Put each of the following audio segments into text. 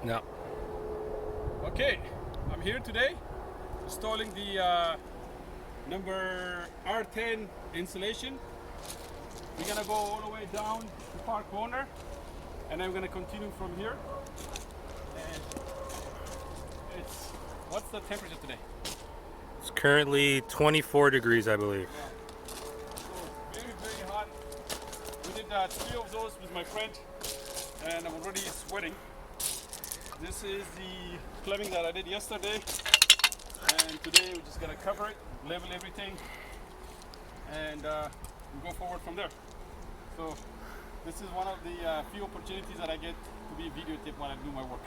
No. Okay, I'm here today installing the number R10 insulation. We're gonna go all the way down to far corner, and I'm gonna continue from here. And what's the temperature today? It's currently 24 degrees, I believe. So very hot. We did 3 of those with my friend, and I'm already sweating. This is the plumbing that I did yesterday, and today we're just gonna cover it, level everything, and we'll go forward from there. So this is one of the few opportunities that I get to be videotaped when I do my work.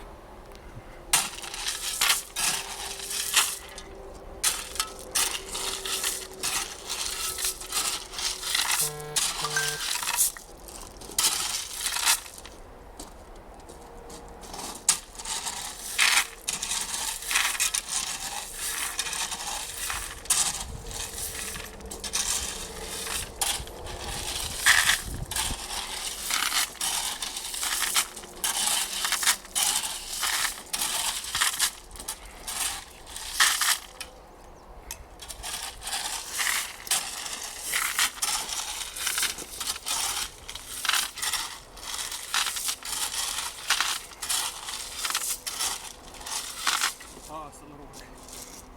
Oh, it's a little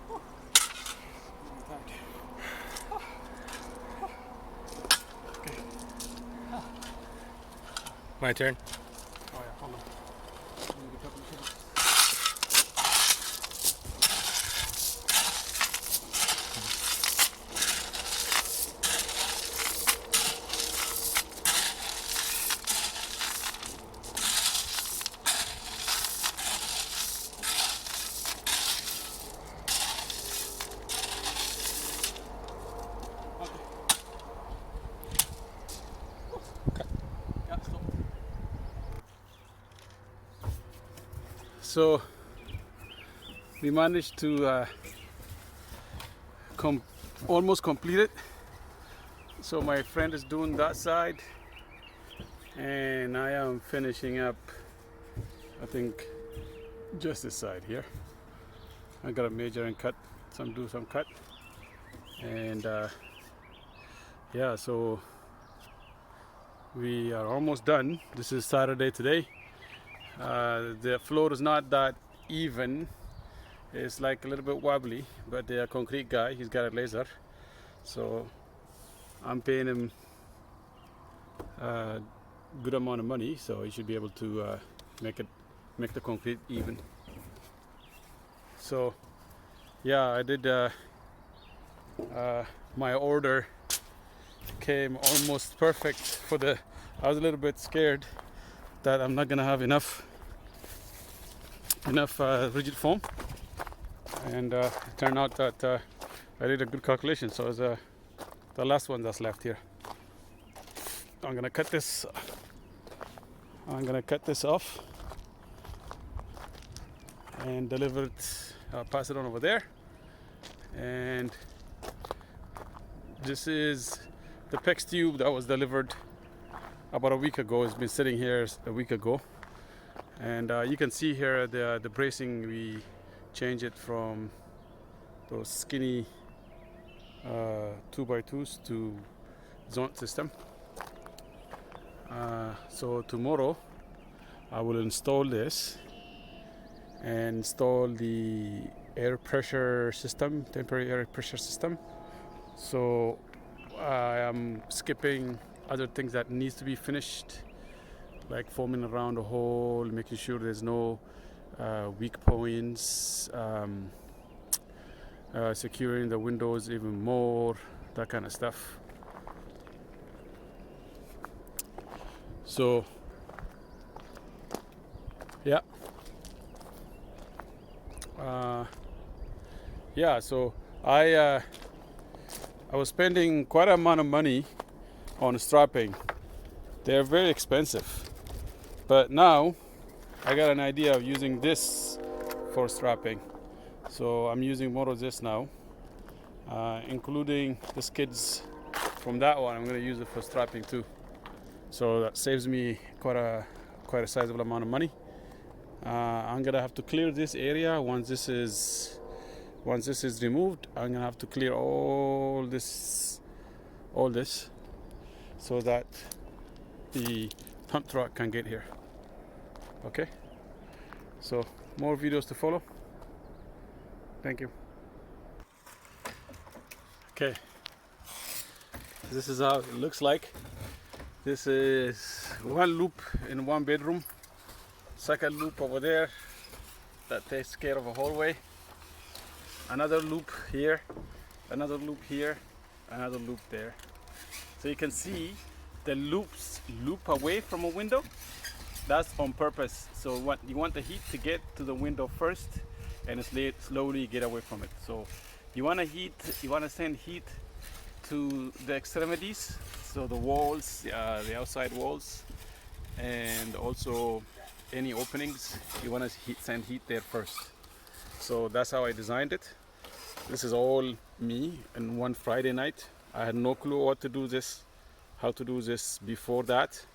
work. Okay. My turn. Oh yeah, hold on. So we managed to almost complete it. So my friend is doing that side, and I am finishing up, I think, just this side here. I gotta measure and cut, do some cut, and yeah, so we are almost done. This is Saturday today. The floor is not that even. It's like a little bit wobbly, but the concrete guy, he's got a laser, so I'm paying him a good amount of money, so he should be able to make the concrete even. So yeah, I did my order came almost perfect for the. I was a little bit scared that I'm not gonna have enough rigid foam, and it turned out that I did a good calculation. So it's the last one that's left here. I'm gonna cut this off and deliver it. Pass it on over there. And this is the PEX tube that was delivered about a week ago. It's been sitting here a week ago, and you can see here the bracing. We changed it from those skinny 2x2s to zone system. So tomorrow I will install this and install the air pressure system, temporary air pressure system. So I am skipping other things that needs to be finished, like foaming around the hole, making sure there's no weak points, securing the windows even more, that kind of stuff. So yeah, so I was spending quite an amount of money on strapping. They're very expensive, but now I got an idea of using this for strapping. So I'm using more of this now, including the skids from that one. I'm going to use it for strapping too. So that saves me quite a sizable amount of money. I'm gonna have to clear this area. Once this is removed, I'm gonna have to clear all this, so that the dump truck can get here. Okay, so more videos to follow. Thank you. Okay, this is how it looks like. This is one loop in one bedroom, second loop over there that takes care of a hallway, another loop here, another loop here, another loop there. So you can see the loops loop away from a window. That's on purpose. So what you want the heat to get to the window first, and slowly get away from it. So you want to send heat to the extremities, so the walls, the outside walls, and also any openings. You want to send heat there first. So that's how I designed it. This is all me in one Friday night. I had no clue how to do this before that.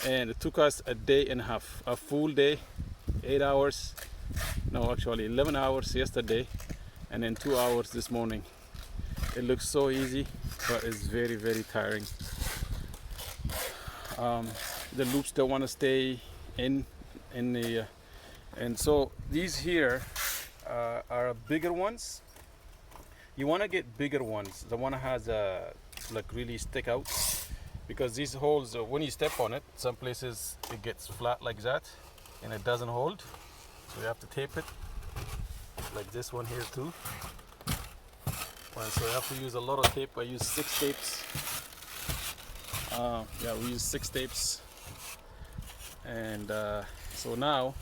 And it took us a day and a half, a full day, 8 hours, no, actually 11 hours yesterday, and then 2 hours this morning. It looks so easy, but it's very, very tiring. The loops don't want to stay in the, and so these here are bigger ones. You want to get bigger ones. The one that has like really stick out. Because these holes, when you step on it, some places it gets flat like that and it doesn't hold. So you have to tape it, like this one here too. So you have to use a lot of tape. I use 6 tapes. Yeah, we use 6 tapes. And so now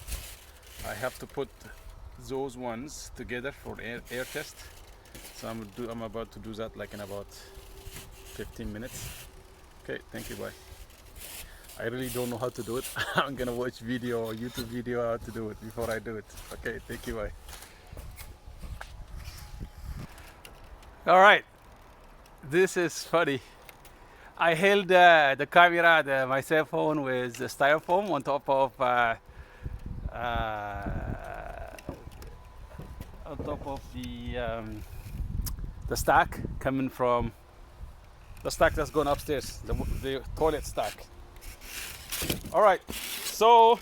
I have to put those ones together for air test. So I'm about to do that like in about 15 minutes. Okay, thank you, bye. I really don't know how to do it. I'm gonna watch video or YouTube video how to do it before I do it. Okay, thank you, bye. All right, this is funny. I held the camera, my cell phone, with the styrofoam on top of the stack coming from the stack that's going upstairs, the toilet stack. All right, so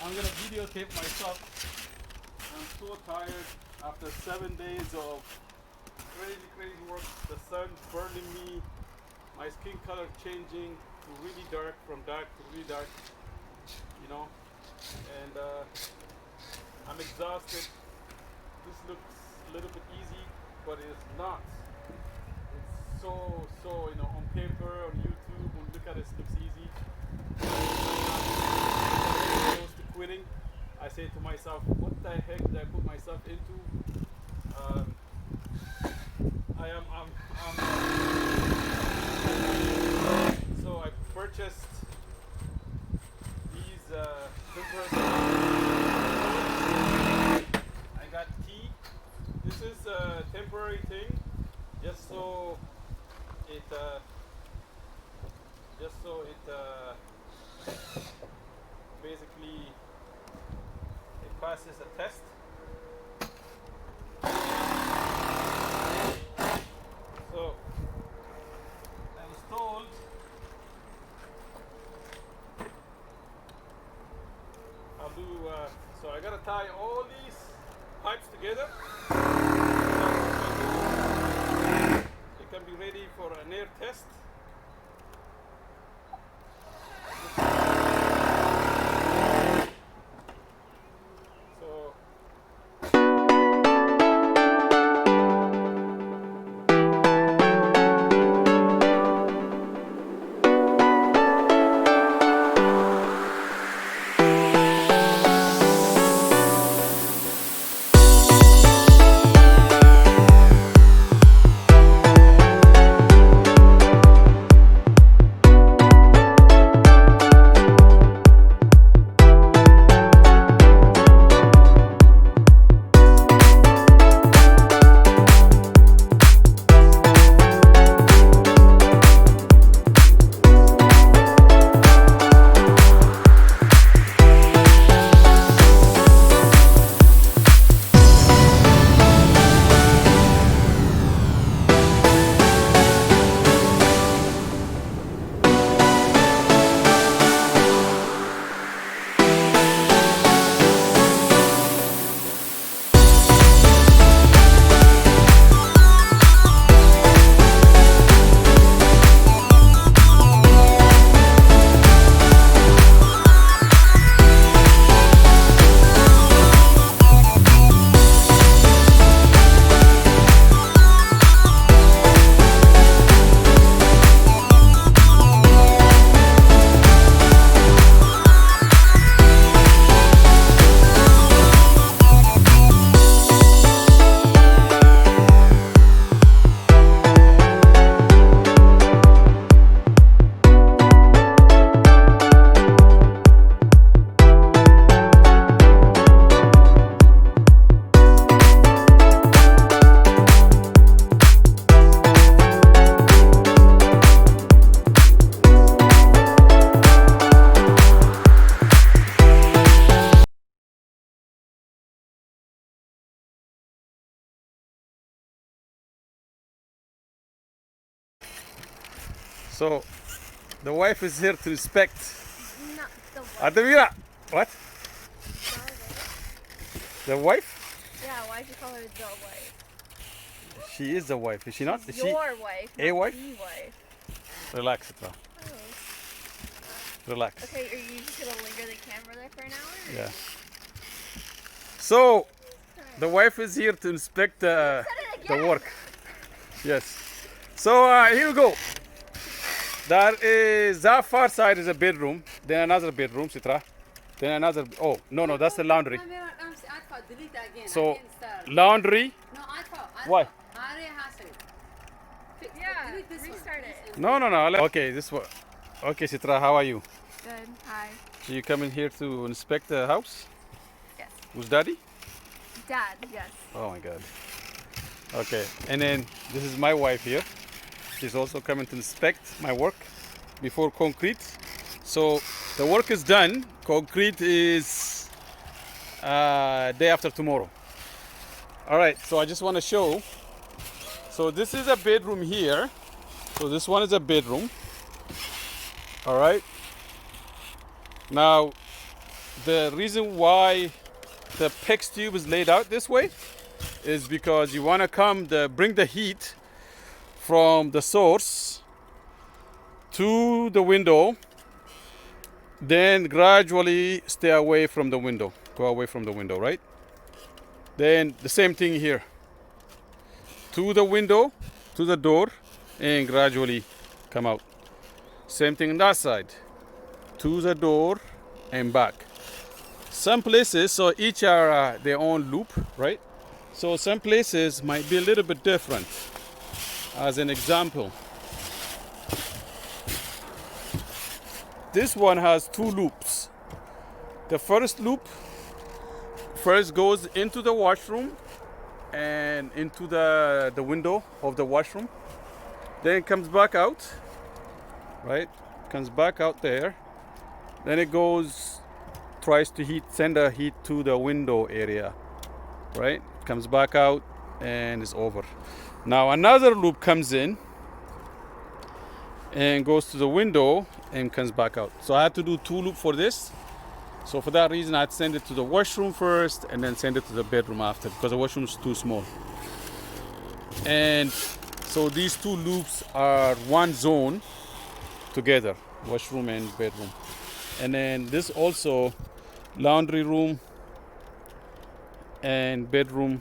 I'm gonna videotape myself. I'm so tired after 7 days of crazy work. The sun burning me, my skin color changing to really dark, from dark to really dark, you know, and I'm exhausted. This looks a little bit easy, but it's not. So, you know, on paper, on YouTube, when you look at it, it looks easy. Close to quitting, I say to myself, what the heck did I put myself into? So I purchased these temporary. I got key. This is a temporary thing, just so it basically it passes a test. So I was told I'll do so I gotta tie all these pipes together. It can be ready for an air test. So the wife is here to inspect. Not the wife. Adamira, what? The wife. The wife? Yeah, why'd you call her the wife? She is the wife, is she not? Is she? Your wife. A not wife? The wife. Relax, Sitra. Oh. Relax. Okay, are you just gonna linger the camera there for an hour? Yeah. So the wife is here to inspect the work. Yes. So here we go. That far side is a bedroom, then another bedroom, Sitra. Then another. Oh no, that's the laundry. So laundry. Why? Yeah, restart it. No. Okay, this one. Okay, Sitra, how are you? Good, hi. So you coming here to inspect the house? Yes. Who's daddy? Dad, yes. Oh my God. Okay, and then this is my wife here. She's also coming to inspect my work before concrete. So the work is done. Concrete is day after tomorrow. All right, so I just want to show. So this is a bedroom here. So this one is a bedroom. All right. Now, the reason why the PEX tube is laid out this way is because you want to bring the heat from the source to the window, then gradually stay away from the window, go away from the window, right? Then the same thing here, to the window, to the door, and gradually come out. Same thing on that side, to the door and back. Some places, so each are their own loop, right? So some places might be a little bit different. As an example, this one has two loops. The first loop first goes into the washroom and into the window of the washroom. Then it comes back out, right? Comes back out there. Then it tries to send the heat to the window area, right? Comes back out and it's over. Now another loop comes in and goes to the window and comes back out. So I had to do two loops for this. So for that reason, I'd send it to the washroom first and then send it to the bedroom after, because the washroom is too small. And so these two loops are one zone together, washroom and bedroom. And then this also, laundry room and bedroom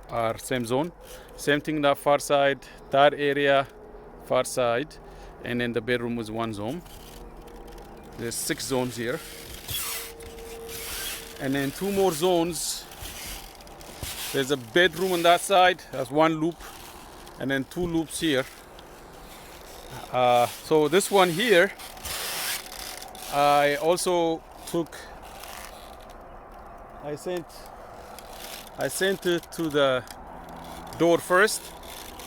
are same zone. Same thing that far side, that area, far side, and then the bedroom was one zone. There's 6 zones here. And then 2 more zones. There's a bedroom on that side, that's 1 loop, and then 2 loops here. So this one here, I also I sent it to the door first,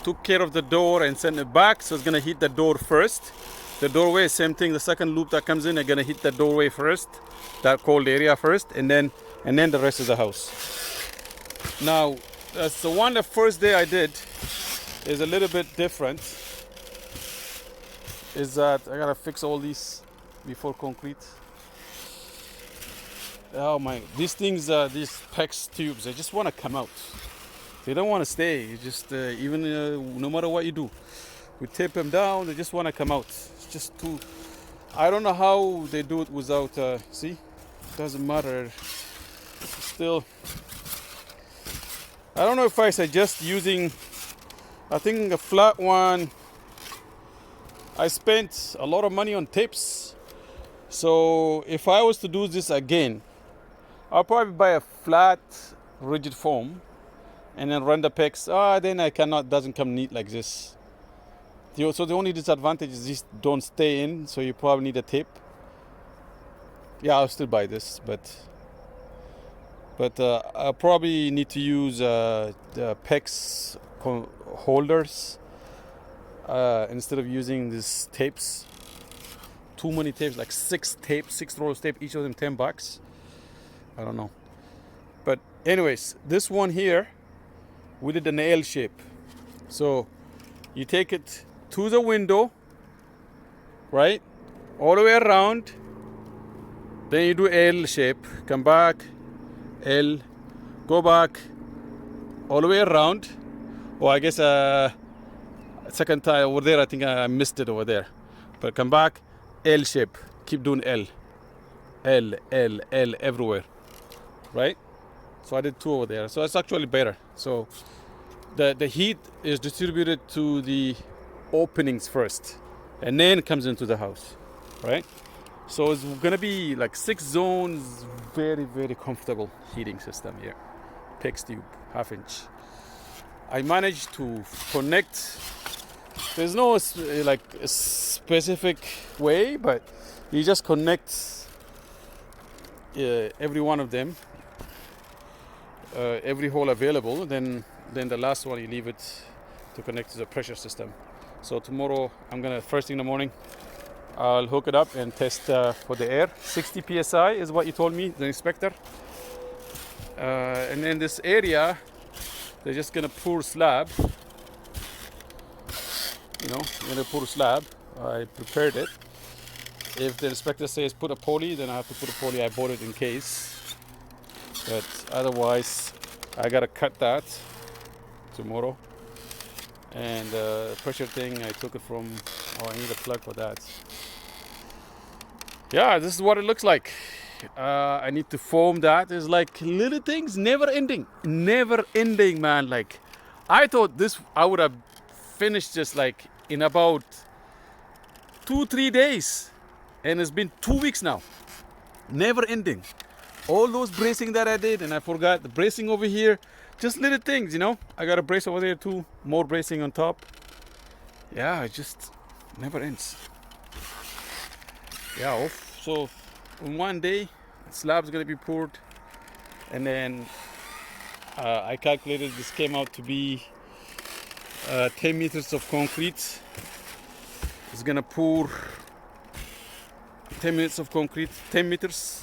took care of the door and sent it back, so it's gonna hit the door first. The doorway, same thing, the second loop that comes in, they're gonna hit the doorway first, that cold area first, and then the rest of the house. Now, that's the first day I did is a little bit different, is that I gotta fix all these before concrete. Oh my, these things, these PEX tubes, they just wanna come out. They don't want to stay. You just no matter what you do, we tape them down. They just want to come out. It's just too. I don't know how they do it without. See, it doesn't matter. Still, I don't know if I suggest using. I think a flat one. I spent a lot of money on tapes, so if I was to do this again, I'll probably buy a flat, rigid foam. And then run the PEX. Then doesn't come neat like this. So the only disadvantage is these don't stay in, so you probably need a tape. Yeah, I'll still buy this, but I probably need to use the PEX holders instead of using these tapes. Too many tapes, like 6 rolls of tape, each of them $10. I don't know. But anyways, this one here, we did an L shape. So you take it to the window right? All the way around. Then you do L shape, come back, L, go back, all the way around. Oh, I guess second time over there, I think I missed it over there. But come back, L shape, keep doing L, L, L, L everywhere, right? So I did 2 over there. So it's actually better. So the heat is distributed to the openings first, and then it comes into the house, right? So it's gonna be like 6 zones, very, very comfortable heating system here. PEX tube, 1/2 inch. I managed to connect. There's no like a specific way, but you just connect every one of them, every hole available. Then the last one you leave it to connect to the pressure system. So tomorrow I'm gonna first thing in the morning. I'll hook it up and test for the air. 60 psi is what you told me, the inspector. And in this area, they're just gonna pour slab. You know, gonna pour slab. I prepared it. If the inspector says put a poly, then I have to put a poly. I bought it in case. But otherwise, I gotta cut that tomorrow. And pressure thing, I took it from. Oh, I need a plug for that. Yeah, this is what it looks like. I need to foam that. It's like little things, never ending, man. Like I thought I would have finished just like in about 2-3 days, and it's been 2 weeks now. Never ending. All those bracing that I did, and I forgot the bracing over here. Just little things, you know. I got a brace over there too. More bracing on top. Yeah, it just never ends. Yeah, so in one day, slab's gonna be poured, and then I calculated this came out to be 10 meters of concrete. It's gonna pour 10 minutes of concrete, 10 meters.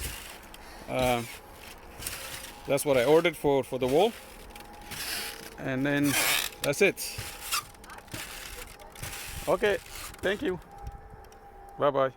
That's what I ordered for the wall, and then that's it. Okay, thank you. Bye bye.